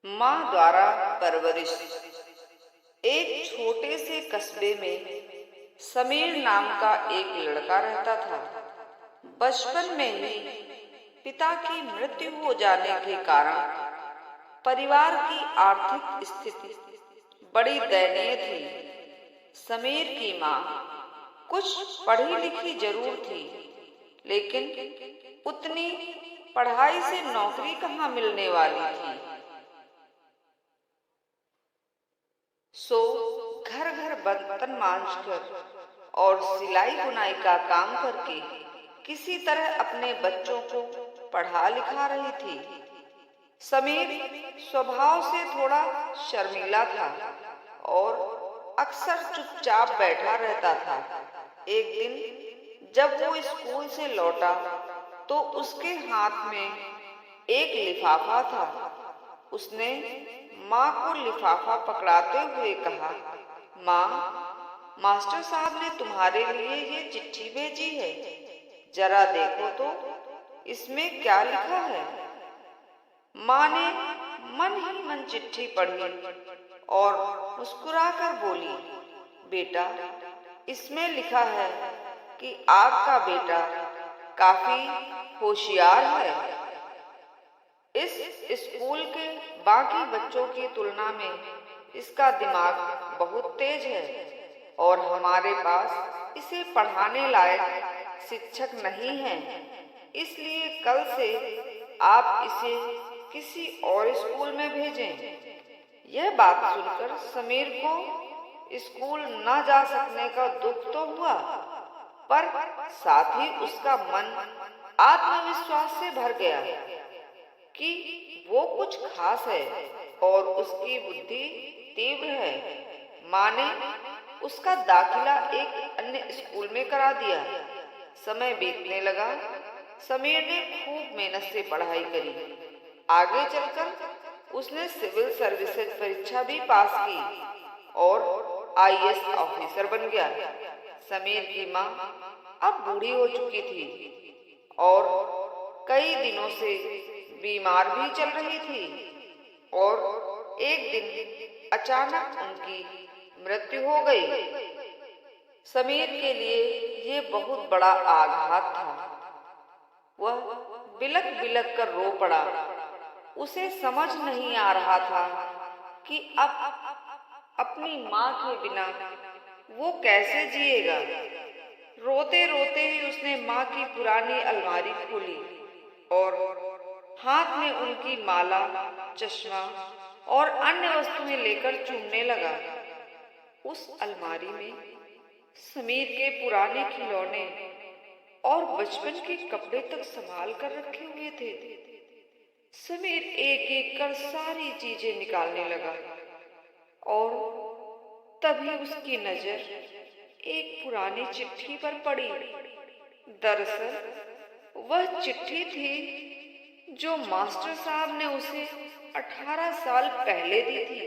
माँ द्वारा परवरिश। एक छोटे से कस्बे में समीर नाम का एक लड़का रहता था। बचपन में ही पिता की मृत्यु हो जाने के कारण परिवार की आर्थिक स्थिति बड़ी दयनीय थी। समीर की माँ कुछ पढ़ी लिखी जरूर थी, लेकिन उतनी पढ़ाई से नौकरी कहाँ मिलने वाली थी। सो घर घर बर्तन मांजकर और सिलाई बुनाई का काम करके किसी तरह अपने बच्चों को पढ़ा लिखा रही थी। समीर स्वभाव से थोड़ा शर्मीला था और अक्सर चुपचाप बैठा रहता था। एक दिन जब वो स्कूल से लौटा तो उसके हाथ में एक लिफाफा था। उसने माँ को लिफाफा पकड़ाते हुए कहा, माँ, मास्टर साहब ने तुम्हारे लिए ये चिट्ठी भेजी है, जरा देखो तो इसमें क्या लिखा है। माँ ने मन ही मन चिट्ठी पढ़ी और मुस्कुराकर बोली, बेटा, इसमें लिखा है कि आपका बेटा काफी होशियार है। इस स्कूल के बाकी बच्चों की तुलना में इसका दिमाग बहुत तेज है और हमारे पास इसे पढ़ाने लायक शिक्षक नहीं है, इसलिए कल से आप इसे किसी और स्कूल में भेजें। यह बात सुनकर समीर को स्कूल न जा सकने का दुख तो हुआ, पर साथ ही उसका मन आत्मविश्वास से भर गया कि वो कुछ खास है और उसकी बुद्धि तीव्र है। माँ ने उसका दाखिला एक अन्य स्कूल में करा दिया। समय बीतने लगा। समीर ने खूब मेहनत से पढ़ाई करी। आगे चलकर उसने सिविल सर्विसेज परीक्षा भी पास की और आईएएस ऑफिसर बन गया। समीर की माँ अब बूढ़ी हो चुकी थी और कई दिनों से बीमार भी चल रही थी और एक दिन अचानक उनकी मृत्यु हो गई। समीर के लिए ये बहुत बड़ा आघात था। वह बिलक बिलक कर रो पड़ा। उसे समझ नहीं आ रहा था कि अब अपनी माँ के बिना वो कैसे जिएगा। रोते रोते ही उसने माँ की पुरानी अलमारी खोली और हाथ में उनकी माला, चश्मा और अन्य वस्तुएं लेकर चूमने लगा। उस अलमारी में समीर के पुराने खिलौने और बचपन के कपड़े तक संभाल कर रखे हुए थे। समीर एक एक कर सारी चीजें निकालने लगा और तभी उसकी नजर एक पुरानी चिट्ठी पर पड़ी। दरअसल वह चिट्ठी थी जो मास्टर साहब ने उसे 18 साल पहले दी थी।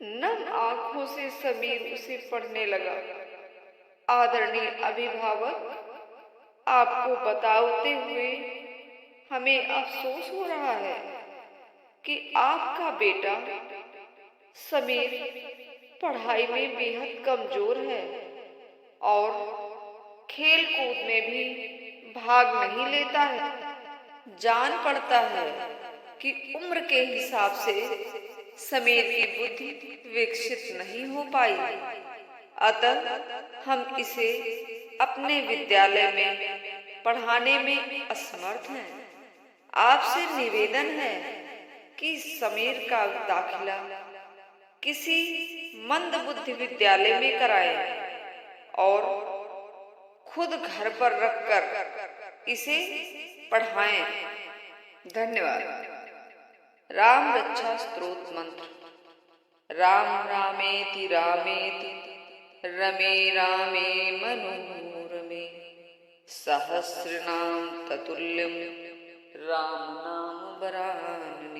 नम आंखों से समीर उसे पढ़ने लगा। आदरणीय अभिभावक, आपको बताते हुए हमें अफसोस हो रहा है कि आपका बेटा समीर पढ़ाई में बेहद कमजोर है और खेल कूद में भी भाग नहीं लेता है। जान पड़ता है कि उम्र के हिसाब से समीर की बुद्धि विकसित नहीं हो पाई, अतः हम इसे अपने विद्यालय में पढ़ाने में असमर्थ हैं। आपसे निवेदन है कि समीर का दाखिला किसी मंदबुद्धि विद्यालय में कराएं और खुद घर पर रखकर इसे पढ़ाएं। धन्यवाद। राम रक्षा स्तोत्र मंत्र। राम रामेति रामेति रमे रामे मनोरमे सहस्रनाम ततुल्यम राम नाम वरानने।